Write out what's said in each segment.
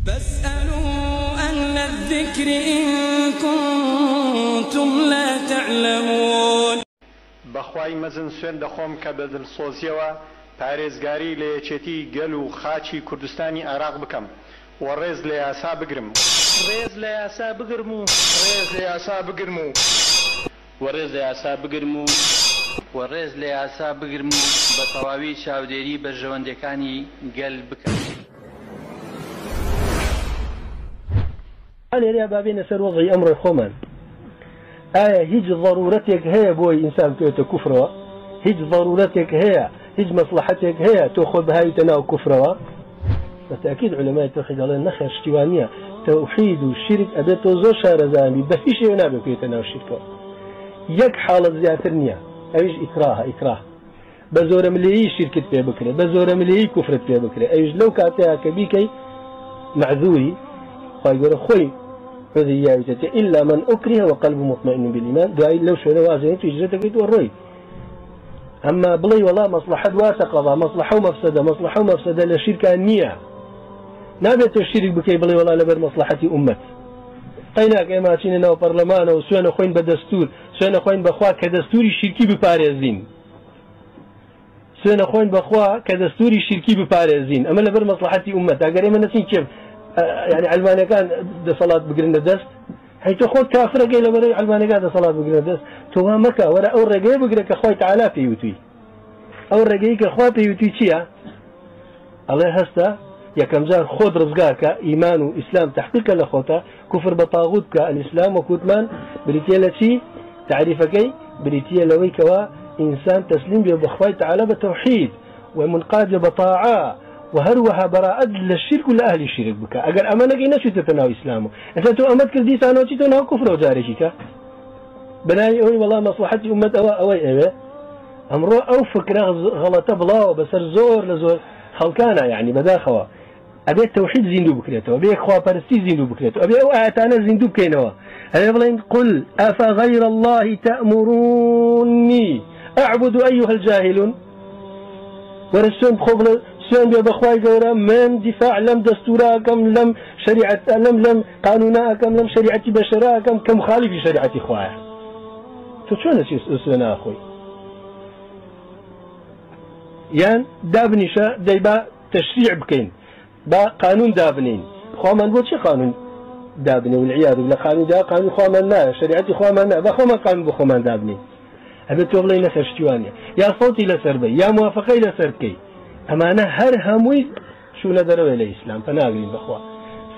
فاسألوا أهل الذكر إن كنتم لا تعلمون. بەخوای مەزن سوێن دەخۆم کە بە دڵسۆزیەوە پارێزگاری لە یەکێتی گەل و خاچی کوردستانی عێراق بکەم و ڕێز لە یاسا بگرم. ڕێز لە یاسا بگرم و ڕێز لە یاسا بگرم و وەڕێز لە یاسا بگرم و وەڕێز لە یاسا بگرم و بە تەواوی چاودێری بەرژەوەندەکانی گەل بکەم. لێرە بابێنە سەر وەزعی ئەمڕۆی خۆمان. ئایا هیچ ضرورەتێک هەیە بۆی ئینسان بکەوێتە کوفرەوە؟ هیچ ضرورەتێک هەیە، هیچ مەسلحەتێک هەیە تۆ خۆت بەهاویتە ناو کوفرەوە؟ بەتاکید علەمای تەوحید دەڵێن نەخێر شتیوان نییە. تەوحید و شیرک ئەبێت تۆ زۆر شارەزانی بە هیچ شێوە نابێت بکەوێتە ناو شیرکەوە. یەک حاڵەت زیاتر نییە، ئەویش ئیکراهە. بە زۆرە ملێیی شیرکت پێ بکرێت، بە زۆرە ملێیی کوفرت پێ بکرێت، ئەویش لەو کاتەیە کە بیکەی معذوری خی گەورە خۆی عذريته إلا من أكره وقلبه مطمئن بالإيمان دعي لو شو وازين في جزتك الروي. أما بلي والله مصلحة واسقة مصلحة ومفسدة للشركة النية نابت الشرك بكي بلي والله لبر مصلحة أمة قيناك إما تشيننا وبرلمان وسوانا خوين بدستور سوانا خوين بخوا كدستوري شركي بباريزين سوانا خوين بخوا كدستوري شركي بباريزين أما لبر مصلحة أمة أقر إما نسين كيف يعني علماني كان ده صلاة بقرن الدست حيث خود كافر قيل مري علماني كان ده صلاة بقرن الدست توها مكة ولا أول رجاء بقرك أخوي تعالى في يوتي أول رجاء أخوي في يوتي شيا الله هستا يا كم زار خود رزقك إيمان وإسلام تحقيق لخوته كفر بطاغوتك الإسلام وكتمان بريتيلتي تعريفك بريتيل لويك إنسان تسليم بأخوي تعالى بتوحيد ومنقاد بطاعة وهروها براءة للشرك ولا أهل الشرك بك أجر أمانك إنشوا تتناو إسلامه أنت تو أمد كردي سانو تتناو كفر وجارشك بناي أوي والله مصلحتي أمة أوي أمره أو فكرة غلطة بلا وبصر زور لزور خلقانا يعني بداخوا أبي التوحيد زندو بكريته أبي إخوة برستي زندو بكريته أبي أو أعتانا زندو بكينوا أبي بلين قل أفغير الله تأمروني أعبد أيها الجاهلون ورسول بخبل سوين بخواي جورا من دفاع لم دستورا كم لم شريعة لم قانونا كم لم شريعة بشرا كم خالف شريعة إخوائه شو نسينا أخوي يعني دابنيشا دايبا تشريع بكين با قانون دابنين خوامان بو شي قانون دابني والعياذ بالله قانون دا قانون خوامان لا شريعة خوامان لا بخوامان قانون بخوامان دابني أبي توبلي نسر شتوانيا يا صوتي لسربي يا موافقي لسركي أمانة هر هموي شو ندروا إلى الإسلام فناقلين بأخوة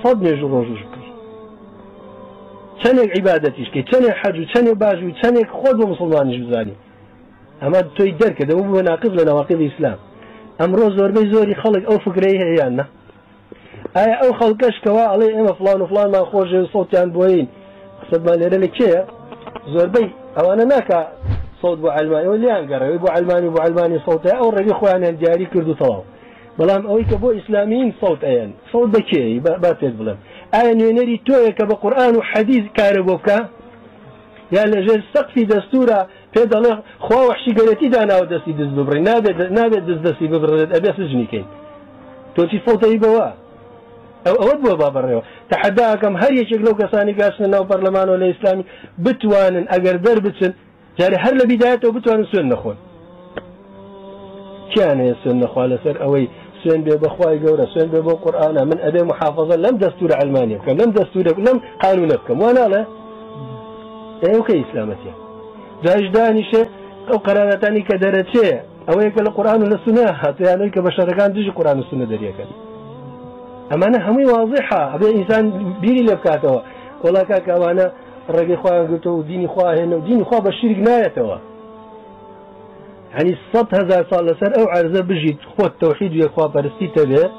صدمة جروجوش بكي تنك عبادتيش كي تنك حج وتنك باج وتنك خود ومسلمان جزاني أما توي درك ده مو ناقض لنواقض الإسلام أمر زور بي زوري خلق أو فكريه هيانا أي أو خلقش كوا عليه إما فلان وفلان ما خوش صوت عن بوين خصد ما ليرة لك شيء زور بي أو أنا ناكا صوت بو علماني واللي أنقره بو علماني صوته أو رجل خواني الجاري كردو طلعوا بلام أويك بو إسلاميين صوت أيان صوت بكي باتت بلام أيان ينري تويك بقرآن وحديث كاربوك يا لجل سقفي دستورة فيد الله خوا وحشي قالتي دانا ودستي دز ببري نابد دستي ببري أبي سجني كين توتي صوته يبوا أو أود بو باب الريو تحداكم هر يشك لو كساني قاسنا ناو برلمان ولا إسلامي بتوانن أجر دربتسن جاري هر لبدايته بتوان سن نخون كان يسن نخوان لسر أوي سن بخواي جورا سن بقرآن من أبي محافظة لم دستور علمانية لم دستور لم قانون بكم وأنا لا إيه وكي إسلامتي زاجداني شيء أو قرارتاني كدرت شيء أو يك القرآن والسنة حتى يعني كبشر كان تجي القرآن والسنة دريك أمانة همي واضحة أبي إنسان بيري لبكاته والله كاك أمانة الرجل خواه قلته وديني خواه هنا وديني خواه بالشرك نايته يعني 100,000 صار لسر أو عرزة بجيت خواه التوحيد ويا خواه برستي تبه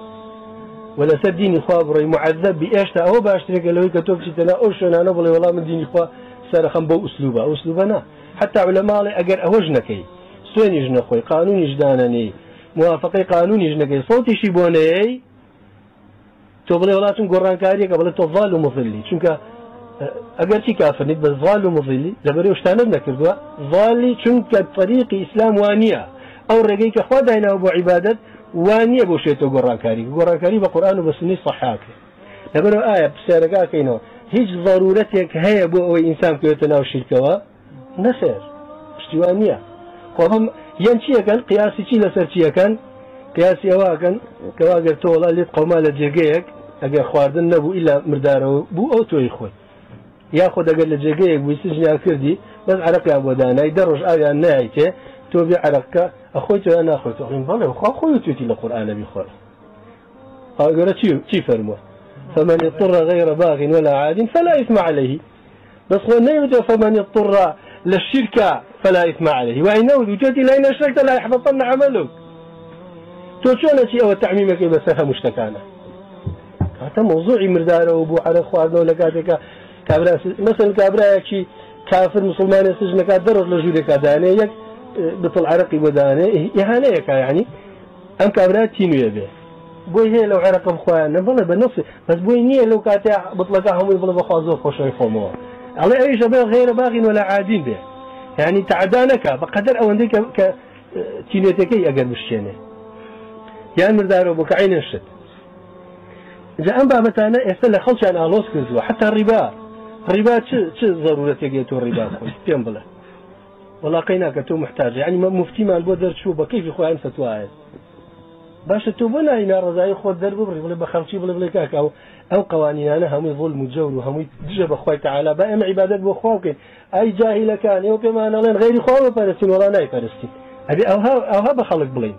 ولا سر ديني خواه بري معذب بإيشتا أو باشترك لو يكتوب شتنا أو شنا أنا بلي والله من ديني خواه سر خنبو أسلوبنا حتى علماء أجر أوجنكي سوين يجنخوي قانون يجدانني موافقي قانون يجنكي صوتي شيبوني تبلي والله تنقران كاري قبل تظل ومظلي شنك أجر شي كافر نت بس ظال ومظلي لبري وشتاند نكردوا ظالي شنك طريق إسلام وانية أو رجيك خدينا أبو عبادة وانية بوشيتو قران كاري بقرآن وبسني صحاك لبرو آية بسيرقا كينو هيج ضرورتك هيا بو أو إنسان كيوتنا وشركوا نخير اشتوانية وهم ينشي كان قياسي شي لسرشي كان قياسي أوا كان كواجر تولا اللي تقوم على جيجيك أجا خواردن نبو إلا مردارو بو أو توي خوي ياخذ أجا لجيجيك ويسجن كردي بس عرق أبو دانا يدرج آية نايته توبي عرقك أخويته أنا أخويته أخوين بالله أخويته تي القرآن بيخور قال شي فرمه فمن اضطر غير باغ ولا عاد فلا إثم عليه بس نيوجد فمن اضطر للشركة فلا إثم عليه وإنه وجدت لئن أشركت لا يحبطن عملك توشونا شيء أو التعميم كيف بسها مشتكانا هذا موضوع مردار وبو على خوارنا ولا كاتك كابرا مثلا كابرا شيء كافر مسلمان سجن كادر لجوري كدانه يك بطل عرقي بدانه إهانة يعني أم كابرا تينو يبي بوي هي لو عرق بخوانا والله بنفسي بس بوي نيه لو كاتع بطلقهم يبلا بخوازو خوشي خومو على أي شباب غير باغ ولا عادين به يعني تعدانك بقدر أو عندك تينيتكي أجر بالشينه يعني مردارو بك عين الشد إذا أنبأ بتانا يستل خلش عن ألوس كنزوا حتى الربا شو ضرورة يجيتوا الربا خوي بيم بلا والله قيناك تو محتاج يعني مفتي ما البودر شو بكيف يخوي عن فتوى باش توبنا إلى رزاي خود درب بلا بخمسي بلا كاك أو قوانين أنا هم ظلم وجور وهم جب أخوي تعالى بأم عبادات بخوك أي جاهل كان يوم كمان لين غير خوه فلسطين ولا ناي فلسطين أبي أوها بخلق بلين